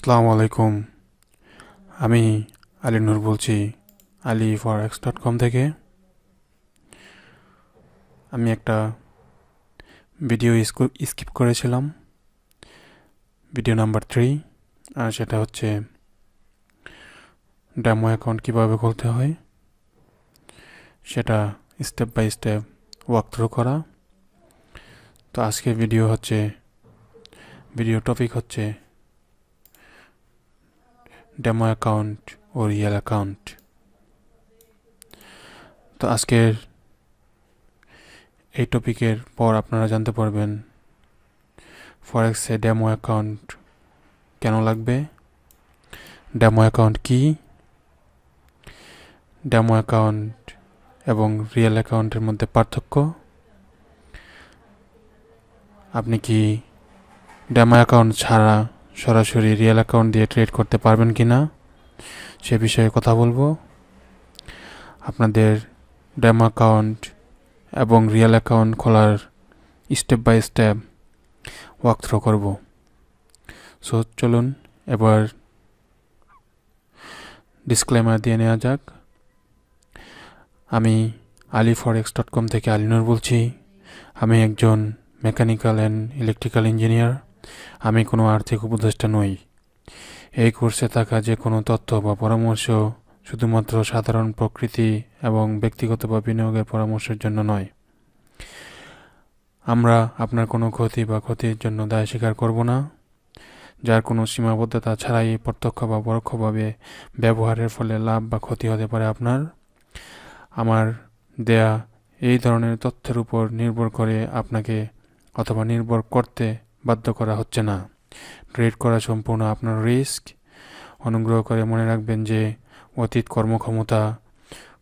আসসালামু আলাইকুম। আমি আলী নূর বলছি আলী forex.com থেকে। আমি একটা ভিডিও স্কিপ করেছিলাম, ভিডিও নাম্বার 3, আর সেটা হচ্ছে ডেমো অ্যাকাউন্ট কীভাবে খুলতে হয় সেটা step by step walk through করা। তো আজকের ভিডিও টপিক হচ্ছে ডেমো অ্যাকাউন্ট ও রিয়েল অ্যাকাউন্ট। তো আজকের এই টপিকের পর আপনারা জানতে পারবেন ফরেক্সে ডেমো অ্যাকাউন্ট কেন লাগবে, ডেমো অ্যাকাউন্ট কি, ডেমো অ্যাকাউন্ট এবং রিয়েল অ্যাকাউন্টের মধ্যে পার্থক্য, আপনি কি ডেমো অ্যাকাউন্ট ছাড়া সরাসরি রিয়েল অ্যাকাউন্ট দিয়ে ট্রেড করতে পারবেন কি না সে বিষয়ে কথা বলবো। আপনাদের ডেমো অ্যাকাউন্ট এবং রিয়েল অ্যাকাউন্ট খোলার step by step walk through করব। সো চলুন এবার ডিসক্লেমার দিয়ে নেওয়া যাক। আমি আলী forex.com থেকে আলী নূর বলছি। আমি একজন মেকানিক্যাল অ্যান্ড ইলেকট্রিক্যাল ইঞ্জিনিয়ার। আমি কোনো আর্থিক উপদেষ্টা নই। এই কোর্সে থাকা যে কোনো তথ্য বা পরামর্শ শুধুমাত্র সাধারণ প্রকৃতি এবং ব্যক্তিগত বা বিনিয়োগের পরামর্শের জন্য নয়। আমরা আপনার কোনো ক্ষতি বা ক্ষতির জন্য দায় স্বীকার করব না, যার কোনো সীমাবদ্ধতা ছাড়াই প্রত্যক্ষ বা পরোক্ষভাবে ব্যবহারের ফলে লাভ বা ক্ষতি হতে পারে আপনার। আমার দেয়া এই ধরনের তথ্যের উপর নির্ভর করে আপনাকে অথবা নির্ভর করতে বাধ্য করা হচ্ছে না। ট্রেড করা সম্পূর্ণ আপনার রিস্ক। অনুগ্রহ করে মনে রাখবেন যে অতীত কর্মক্ষমতা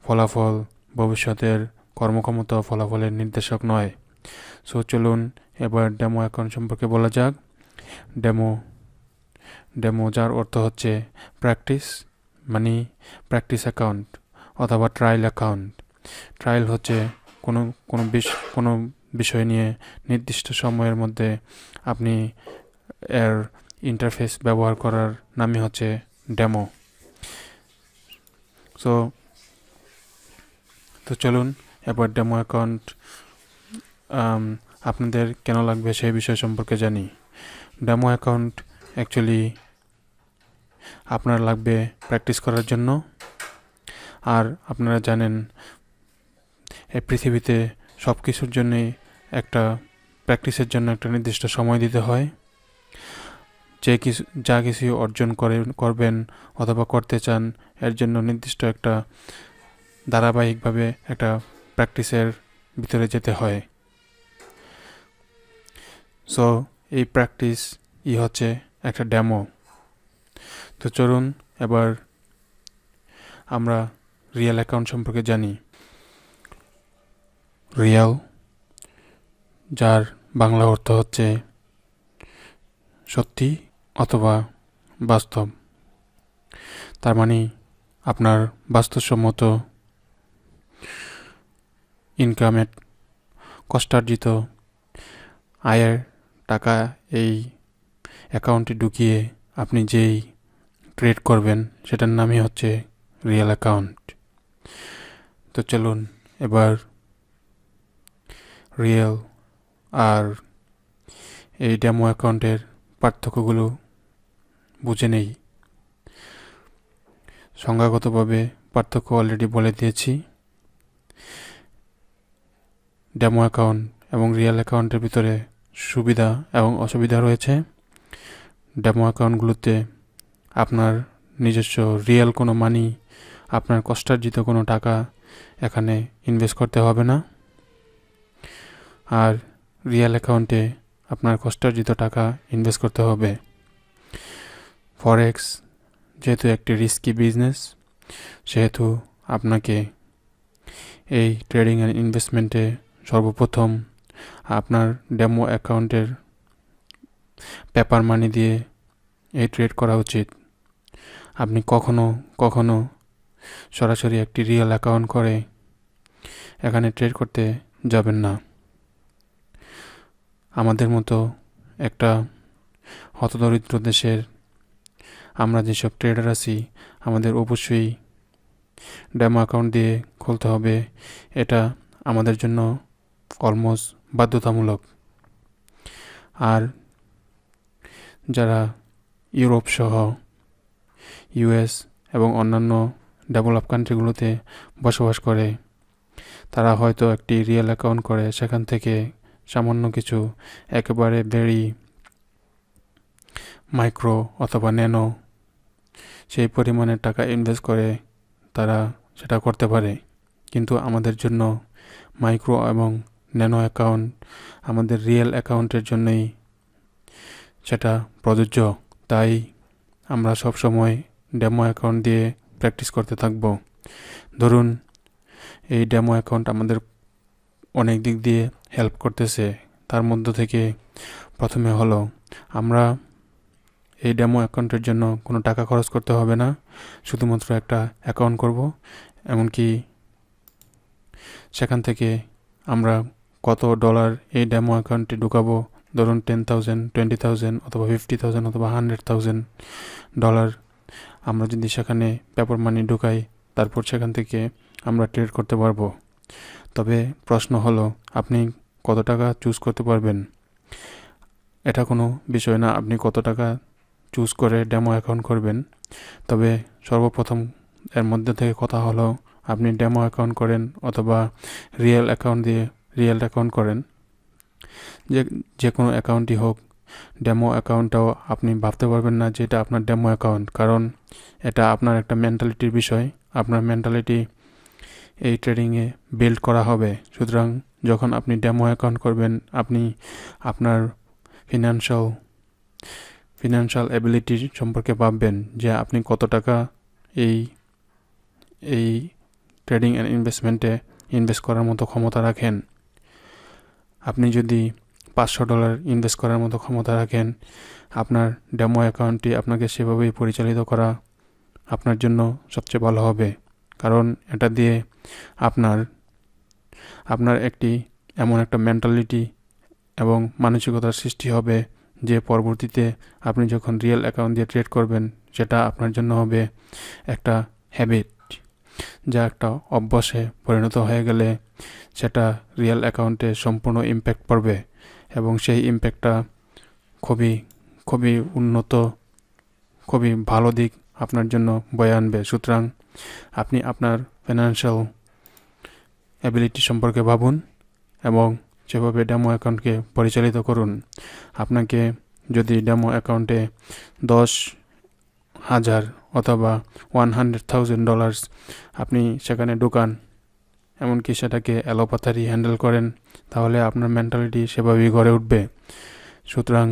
ফলাফল ভবিষ্যতের কর্মক্ষমতা ফলাফলের নির্দেশক নয়। সো চলুন এবার ডেমো অ্যাকাউন্ট সম্পর্কে বলা যাক। ডেমো যার অর্থ হচ্ছে প্র্যাকটিস, মানে প্র্যাকটিস অ্যাকাউন্ট অথবা ট্রায়াল অ্যাকাউন্ট। ট্রায়াল হচ্ছে কোনো বিষয় নিয়ে নির্দিষ্ট সময়ের মধ্যে আপনি এর ইন্টারফেস ব্যবহার করার নামই হচ্ছে ডেমো। তো চলুন এবার ডেমো অ্যাকাউন্ট আপনাদের কেন লাগবে সেই বিষয় সম্পর্কে জানি। ডেমো অ্যাকাউন্ট অ্যাকচুয়ালি আপনার লাগবে প্র্যাকটিস করার জন্য। আর আপনারা জানেন এই পৃথিবীতে সব কিছুর জন্যই প্র্যাকটিসের জন্য একটা নির্দিষ্ট সময় দিতে হয়। যা কিছু অর্জন করবেন অথবা করতে চান, এর জন্য নির্দিষ্ট একটা ধারাবাহিকভাবে একটা প্র্যাকটিসের ভিতরে যেতে হয়। সো এই প্র্যাকটিস হচ্ছে একটা ডেমো। তো চলুন এবার আমরা রিয়েল অ্যাকাউন্ট সম্পর্কে জানি। রিয়েল, যার বাংলা অর্থ হচ্ছে সত্যি অথবা বাস্তব, তার মানে আপনার বাস্তবসম্মত ইনকামের কষ্টার্জিত আয়ের টাকা এই অ্যাকাউন্টে ঢুকিয়ে আপনি যেই ট্রেড করবেন সেটার নামই হচ্ছে রিয়েল অ্যাকাউন্ট। তো চলুন এবার রিয়েল আর এই ডেমো অ্যাকাউন্টের পার্থক্যগুলো বুঝে নেই। সংজ্ঞাগতভাবে পার্থক্য অলরেডি বলে দিয়েছি। ডেমো অ্যাকাউন্ট এবং রিয়েল অ্যাকাউন্টের ভিতরে সুবিধা এবং অসুবিধা রয়েছে। ডেমো অ্যাকাউন্টগুলোতে আপনার নিজস্ব রিয়েল কোনো মানি, আপনার কষ্টার্জিত কোনো টাকা এখানে ইনভেস্ট করতে হবে না। আর রিয়েল অ্যাকাউন্টে আপনার কষ্টার্জিত টাকা ইনভেস্ট করতে হবে। ফরেক্স যেহেতু একটি রিস্কি বিজনেস, সেহেতু আপনাকে এই ট্রেডিং অ্যান্ড ইনভেস্টমেন্টে সর্বপ্রথম আপনার ডেমো অ্যাকাউন্টের পেপার মানি দিয়ে এই ট্রেড করা উচিত। আপনি কখনো সরাসরি একটি রিয়েল অ্যাকাউন্ট করে এখানে ট্রেড করতে যাবেন না। আমাদের মতো একটা হতদরিদ্র দেশের আমরা যেসব ট্রেডার আছি আমাদের অবশ্যই ডেমো অ্যাকাউন্ট দিয়ে খুলতে হবে। এটা আমাদের জন্য অলমোস্ট বাধ্যতামূলক। আর যারা ইউরোপ সহ ইউএস এবং অন্যান্য ডেভেলপ কান্ট্রিগুলোতে বসবাস করে তারা হয়তো একটি রিয়েল অ্যাকাউন্ট করে সেখান থেকে সামান্য কিছু একেবারে ভেরি মাইক্রো অথবা ন্যানো সেই পরিমাণের টাকা ইনভেস্ট করে তারা সেটা করতে পারে। কিন্তু আমাদের জন্য মাইক্রো এবং ন্যানো অ্যাকাউন্ট আমাদের রিয়েল অ্যাকাউন্টের জন্যই সেটা প্রযোজ্য। তাই আমরা সব সময় ডেমো অ্যাকাউন্ট দিয়ে প্র্যাকটিস করতে থাকব। ধরুন এই ডেমো অ্যাকাউন্ট আমাদের অনেক দিক দিয়ে হেল্প করতেছে। তার মধ্য থেকে প্রথমে হলো আমরা এই ডেমো অ্যাকাউন্টের জন্য কোনো টাকা খরচ করতে হবে না, শুধুমাত্র একটা অ্যাকাউন্ট করব। এমনকি সেখান থেকে আমরা কত ডলার এই ডেমো অ্যাকাউন্টে ঢুকাবো, ধরুন 10,000, 20,000 অথবা 50,000 অথবা 100,000 ডলার আমরা যদি সেখানে পেপার মানি ঢুকাই, তারপর সেখান থেকে আমরা ট্রেড করতে পারবো। তবে প্রশ্ন হলো আপনি কত টাকা চুজ করতে পারবেন। এটা কোনো বিষয় না আপনি কত টাকা চুজ করে ডেমো অ্যাকাউন্ট করবেন। তবে সর্বপ্রথম এর মধ্যে থেকে কথা হলো আপনি ডেমো অ্যাকাউন্ট করেন অথবা রিয়েল অ্যাকাউন্ট দিয়ে রিয়েল অ্যাকাউন্ট করেন, যে কোনো অ্যাকাউন্টই হোক, ডেমো অ্যাকাউন্টটাও আপনি ভাবতে পারবেন না যে এটা আপনার ডেমো অ্যাকাউন্ট, কারণ এটা আপনার একটা মেন্টালিটির বিষয়। আপনার মেন্টালিটি এই ট্রেডিংয়ে বিল্ড করা হবে। সুতরাং যখন আপনি ডেমো অ্যাকাউন্ট করবেন আপনি আপনার ফিনান্সিয়াল অ্যাবিলিটি সম্পর্কে ভাববেন যে আপনি কত টাকা এই ট্রেডিং অ্যান্ড ইনভেস্টমেন্টে ইনভেস্ট করার মতো ক্ষমতা রাখেন। আপনি যদি $500 ইনভেস্ট করার মতো ক্ষমতা রাখেন, আপনার ডেমো অ্যাকাউন্টটি আপনাকে সেভাবেই পরিচালিত করা আপনার জন্য সবচেয়ে ভালো হবে। কারণ এটা দিয়ে আপনার একটি এমন একটা মেন্টালিটি এবং মানসিকতার সৃষ্টি হবে যে পরবর্তীতে আপনি যখন রিয়েল অ্যাকাউন্ট দিয়ে ট্রেড করবেন সেটা আপনার জন্য হবে একটা হ্যাবিট, যা একটা অভ্যাসে পরিণত হয়ে গেলে সেটা রিয়েল অ্যাকাউন্টে সম্পূর্ণ ইম্প্যাক্ট পড়বে এবং সেই ইম্প্যাক্টটা খুবই উন্নত, খুবই ভালো দিক আপনার জন্য বয়ে আনবে। সুতরাং আপনি আপনার ফিনান্সিয়াল অ্যাবিলিটি সম্পর্কে ভাবুন এবং সেভাবে ডেমো অ্যাকাউন্টকে পরিচালিত করুন। আপনাকে যদি ডেমো অ্যাকাউন্টে 10,000 অথবা $100,000 আপনি সেখানে ঢুকান, এমনকি সেটাকে অ্যালোপ্যাথারি হ্যান্ডেল করেন, তাহলে আপনার মেন্টালিটি সেভাবেই গড়ে উঠবে। সুতরাং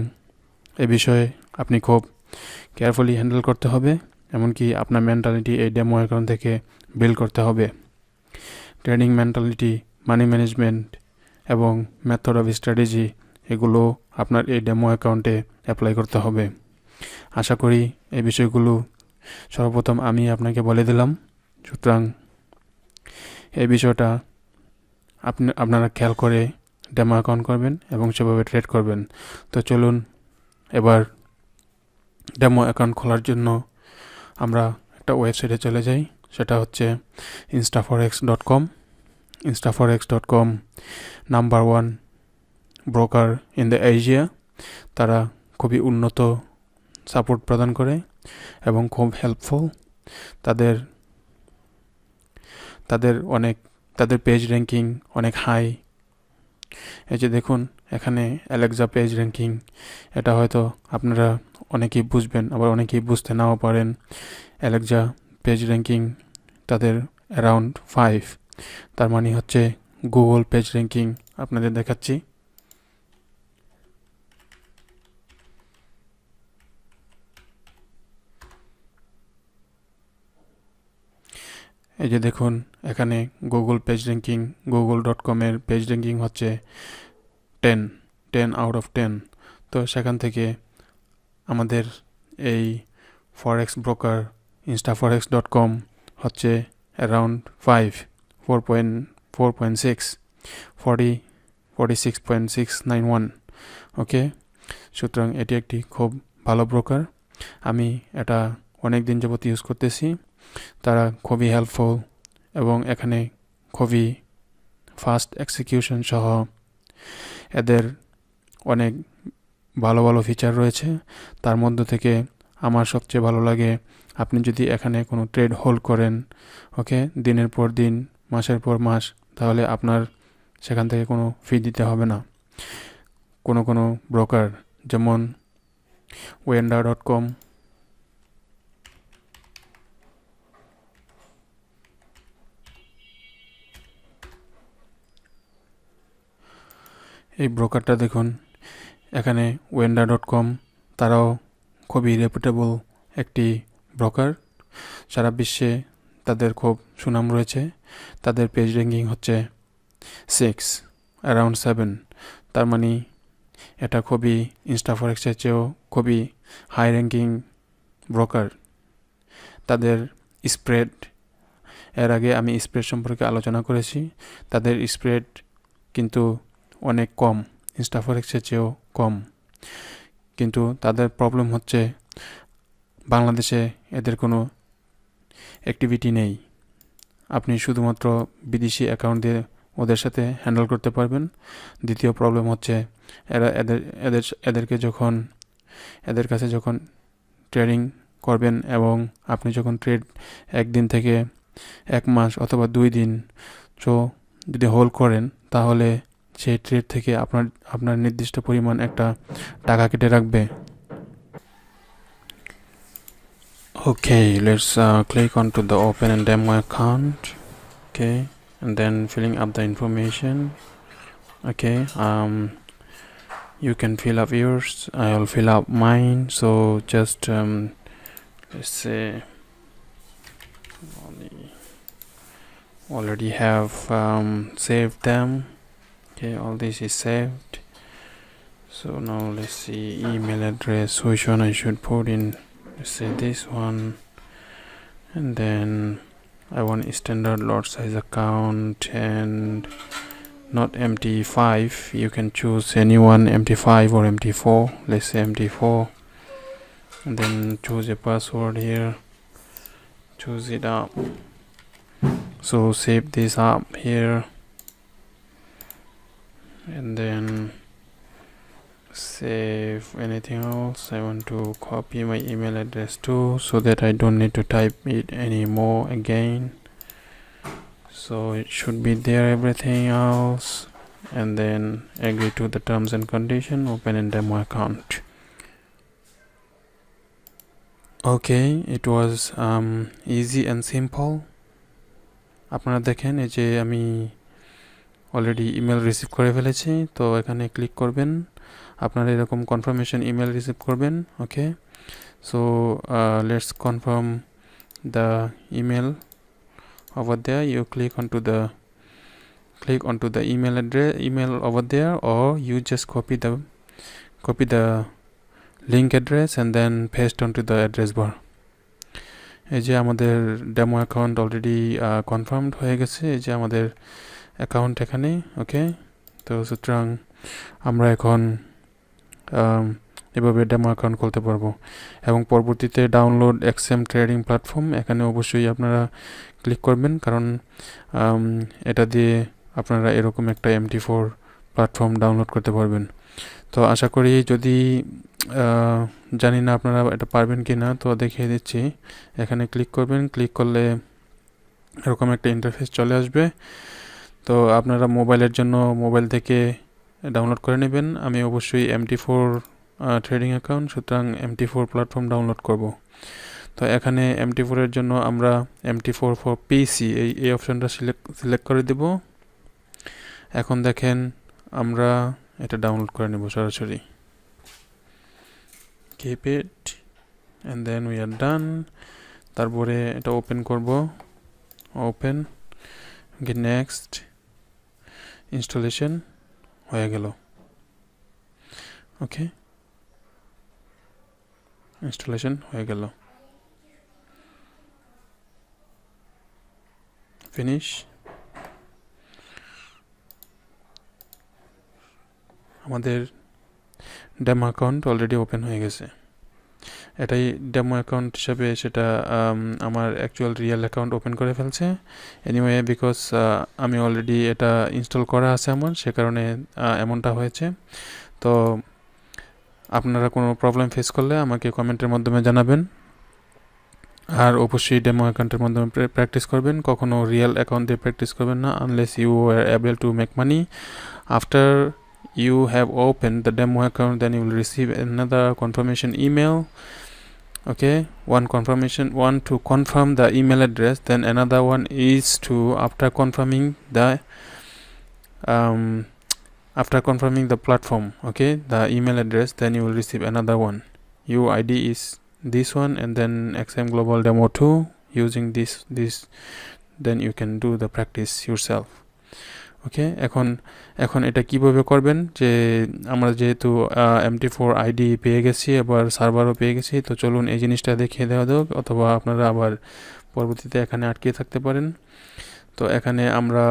এ বিষয়ে আপনি খুব কেয়ারফুলি হ্যান্ডেল করতে হবে, এমনকি আপনার মেন্টালিটি এই ডেমো অ্যাকাউন্ট থেকে বিল্ড করতে হবে। ট্রেডিং মেন্টালিটি, মানি ম্যানেজমেন্ট এবং মেথড অফ স্ট্র্যাটেজি এগুলো আপনার এই ডেমো অ্যাকাউন্টে অ্যাপ্লাই করতে হবে। আশা করি এই বিষয়গুলো সর্বপ্রথম আমি আপনাকে বলে দিলাম। সুতরাং এই বিষয়টা আপনারা খেয়াল করে ডেমো অ্যাকাউন্ট করবেন এবং সেভাবে ট্রেড করবেন। তো চলুন এবার ডেমো অ্যাকাউন্ট খোলার জন্য আমরা একটা ওয়েবসাইটে চলে যাই। সেটা হচ্ছে instaforex.com। instaforex.com number 1 broker in the Asia. তারা খুবই উন্নত সাপোর্ট প্রদান করে এবং খুব হেল্পফুল। তাদের পেজ র্যাঙ্কিং অনেক হাই। এই যে দেখুন এখানে অ্যালেক্সা পেজ র্যাঙ্কিং, এটা হয়তো আপনারা অনেকেই বুঝবেন, আবার অনেকেই বুঝতে নাও পারেন। অ্যালেক্সা পেজ র্যাঙ্কিং তাদের অ্যারাউন্ড 5, তার মানে হচ্ছে গুগল পেজ র্যাঙ্কিং। আপনাদের দেখাচ্ছি। এই যে দেখুন এখানে গুগল পেজ র্যাঙ্কিং, google.com-এর পেজ র্যাঙ্কিং হচ্ছে 10 আউট অফ 10। তো সেখান থেকে আমাদের এই ফরেক্স ব্রোকার instaforex.com হচ্ছে অ্যারাউন্ড 4.6, 46.691। ওকে, সুতরাং এটি একটি খুব ভালো ব্রোকার। আমি এটা অনেক দিন যাবত ইউজ করতেছি। তারা খুবই হেল্পফুল এবং এখানে খুবই ফাস্ট এক্সিকিউশন সহ এদের অনেক ভালো ভালো ফিচার রয়েছে। তার মধ্য থেকে আমার সবচেয়ে ভালো লাগে আপনি যদি এখানে কোনো ট্রেড হোল্ড করেন, ওকে, দিনের পর দিন, মাসের পর মাস, তাহলে আপনার সেখান থেকে কোনো ফি দিতে হবে না। কোনো ব্রোকার যেমন ওয়েন্ডার.com, এই ব্রোকারটা দেখুন, এখানে ওয়েন্ডার.com, তারাও খুবই রেপুটেবল একটি ব্রোকার। সারা বিশ্বে তাদের খুব সুনাম রয়েছে। তাদের পেজ র্যাঙ্কিং হচ্ছে 6, অ্যারাউন্ড 7। তার মানে এটা খুবই ইনস্টাফরেক্সের চেয়েও খুবই হাই র্যাঙ্কিং ব্রোকার। তাদের স্প্রেড, এর আগে আমি স্প্রেড সম্পর্কে আলোচনা করেছি। তাদের স্প্রেড কিন্তু অনেক কম, ইনস্টাফরেক্সের চেয়েও কম। কিন্তু তাদের প্রবলেম হচ্ছে বাংলাদেশে এদের কোনো অ্যাক্টিভিটি নেই। আপনি শুধুমাত্র বিদেশি অ্যাকাউন্ট দিয়ে ওদের সাথে হ্যান্ডেল করতে পারবেন। দ্বিতীয় প্রবলেম হচ্ছে এদের কাছে যখন ট্রেডিং করবেন এবং আপনি যখন ট্রেড একদিন থেকে 1 মাস অথবা 2 দিন যদি হোল্ড করেন, তাহলে সেই ট্রেড থেকে আপনার নির্দিষ্ট পরিমাণ একটা টাকা কেটে রাখবে। Okay, let's click onto the open and demo account. Okay, and then filling up the information. Okay, you can fill up yours, I'll fill up mine. So just let's say already have saved them. Okay, all this is saved. So now let's see email address, which one I should put in. Let's say this one, and then I want a standard lot size account and not MT5. You can choose anyone, MT5 or MT4. Let's say MT4, and then choose a password here, choose it up. So save this up here, and then save anything else. I want to copy my email address too, so that I don't need to type it anymore again. So it should be there, everything else, and then agree to the terms and condition, open and demo account. Okay, it was easy and simple. আপনারা দেখেন এই যে আমি already email receive করে ফেলেছি। তো এখানে click করবেন, আপনারা এরকম কনফার্মেশন ইমেল রিসিভ করবেন। Okay, so let's confirm the email over there. You click onto the email over there, or you just copy the link address and then paste onto the address bar. এই যে আমাদের demo account already confirmed হয়ে গেছে। এই যে আমাদের account এখানে। ওকে, তো সুতরাং আমরা এখন এভাবে ডেমো অ্যাকাউন্ট খুলতে পারবো। এবং পরবর্তীতে ডাউনলোড এক্সএম ট্রেডিং প্ল্যাটফর্ম, এখানে অবশ্যই আপনারা ক্লিক করবেন, কারণ এটা দিয়ে আপনারা এরকম একটা MT4 প্ল্যাটফর্ম ডাউনলোড করতে পারবেন। তো আশা করি, যদি জানি না আপনারা এটা পারবেন কি না, তো দেখিয়ে দিচ্ছি। এখানে ক্লিক করবেন, ক্লিক করলে এরকম একটা ইন্টারফেস চলে আসবে। তো আপনারা মোবাইলের জন্য মোবাইল থেকে ডাউনলোড করে নেবেন। আমি অবশ্যই MT4 ট্রেডিং অ্যাকাউন্ট, সুতরাং MT4 প্ল্যাটফর্ম ডাউনলোড করব। তো এখানে MT4 এর জন্য আমরা MT4 ফর PC এই অপশনটা সিলেক্ট করে দেব। এখন দেখেন আমরা এটা ডাউনলোড করে নেব সরাসরি। Keep it and then we are done. তারপরে এটা ওপেন করব, ওপেন, নেক্সট, ইনস্টলেশন হয়ে গেল। ওকে, ইনস্টলেশন হয়ে গেল, ফিনিশ। আমাদের ডেমো অ্যাকাউন্ট অলরেডি ওপেন হয়ে গেছে। এটাই ডেমো অ্যাকাউন্ট হিসাবে সেটা আমার অ্যাকচুয়াল রিয়েল অ্যাকাউন্ট ওপেন করে ফেলছে। এনিওয়ে বিকজ আমি অলরেডি এটা ইনস্টল করা আছে আমার, সে কারণে এমনটা হয়েছে। তো আপনারা কোনো প্রবলেম ফেস করলে আমাকে কমেন্টের মাধ্যমে জানাবেন। আর অবশ্যই ডেমো অ্যাকাউন্টের মাধ্যমে প্র্যাকটিস করবেন, কখনো রিয়েল অ্যাকাউন্ট দিয়ে প্র্যাকটিস করবেন না unless you are able to make money. After you have opened the demo account, then you will receive another confirmation email. Okay, one to confirm the email address, then another one is to after confirming the platform, okay, the email address, then you will receive another one. Your ID is this one, and then XM Global Demo 2 using this then you can do the practice yourself. ওকে, এখন এটা কিভাবে করবেন, যে আমরা যেহেতু MT4 ID পেয়ে গেছি, আবার সার্ভারও পেয়ে গেছি, তো চলুন এই জিনিসটা দেখিয়ে দেওয়া হোক, অথবা আপনারা আবার পরবর্তীতে এখানে আটকে থাকতে পারেন। তো এখানে আমরা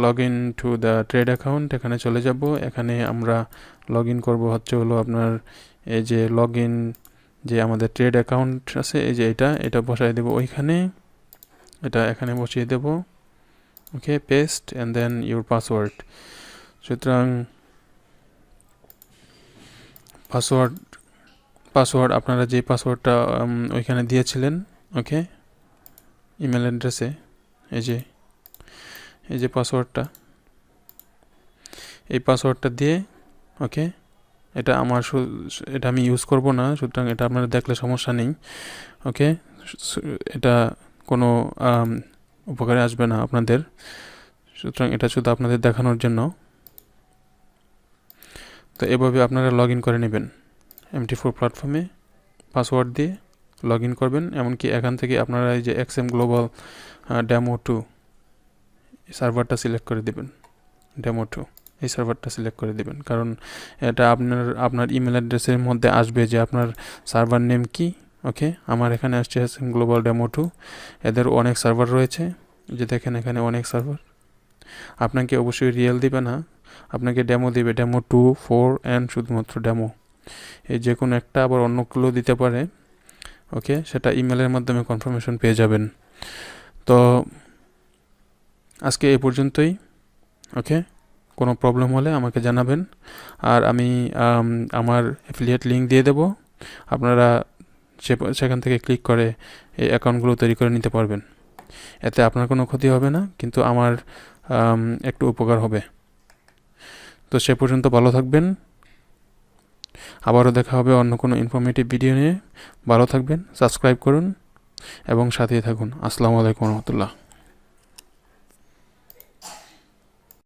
log in to the trade account, এখানে চলে যাব। এখানে আমরা লগ ইন করবো হলো আপনার এই যে লগ ইন, যে আমাদের ট্রেড অ্যাকাউন্ট আছে, এই যে এটা বসাই দেবো ওইখানে, এটা এখানে বসিয়ে দেবো। Okay, paste and then your password. সুতরাং পাসওয়ার্ড আপনারা যে পাসওয়ার্ডটা ওইখানে দিয়েছিলেন, ওকে, ইমেল অ্যাড্রেসে, এই যে পাসওয়ার্ডটা দিয়ে, ওকে, এটা আমি ইউজ করব না, সুতরাং এটা আপনারা দেখলে সমস্যা নেই। ওকে, এটা কোনো উপকারে আসবে না আপনাদের, সুতরাং এটা শুধু আপনাদের দেখানোর জন্য। তো এভাবে আপনারা লগ ইন করে নেবেন MT4 প্ল্যাটফর্মে, পাসওয়ার্ড দিয়ে লগ ইন করবেন। এমনকি এখান থেকে আপনারা এই যে XM গ্লোবাল ডেমো 2 সার্ভারটা সিলেক্ট করে দেবেন, ডেমো 2 এই সার্ভারটা সিলেক্ট করে দেবেন, কারণ এটা আপনার ইমেল অ্যাড্রেসের মধ্যে আসবে যে আপনার সার্ভার নেম কি। ওকে, আমার এখানে আসছে XM গ্লোবাল ডেমো 2, এদের অনেক সার্ভার রয়েছে, যে দেখেন এখানে অনেক সার্ভার। আপনাকে অবশ্যই রিয়েল দিবে না, আপনাকে ডেমো দিবে, ডেমো 2, 4 অ্যান্ড শুধুমাত্র ডেমো, এই যে কোনো একটা, আবার অন্যগুলো দিতে পারে। ওকে, সেটা ইমেলের মাধ্যমে কনফার্মেশন পেয়ে যাবেন। তো আজকে এই পর্যন্তই। ওকে, কোনো প্রবলেম হলে আমাকে জানাবেন, আর আমি আমার অ্যাফিলিয়েট লিঙ্ক দিয়ে দেব, আপনারা সেখান থেকে ক্লিক করে এই অ্যাকাউন্টগুলো তৈরি করে নিতে পারবেন। এতে আপনার কোনো ক্ষতি হবে না, কিন্তু আমার একটু উপকার হবে। তো সে পর্যন্ত ভালো থাকবেন, আবারও দেখা হবে অন্য কোনো ইনফরমেটিভ ভিডিও নিয়ে। ভালো থাকবেন, সাবস্ক্রাইব করুন এবং সাথেই থাকুন। আসসালামু আলাইকুম রহমতুল্লাহ।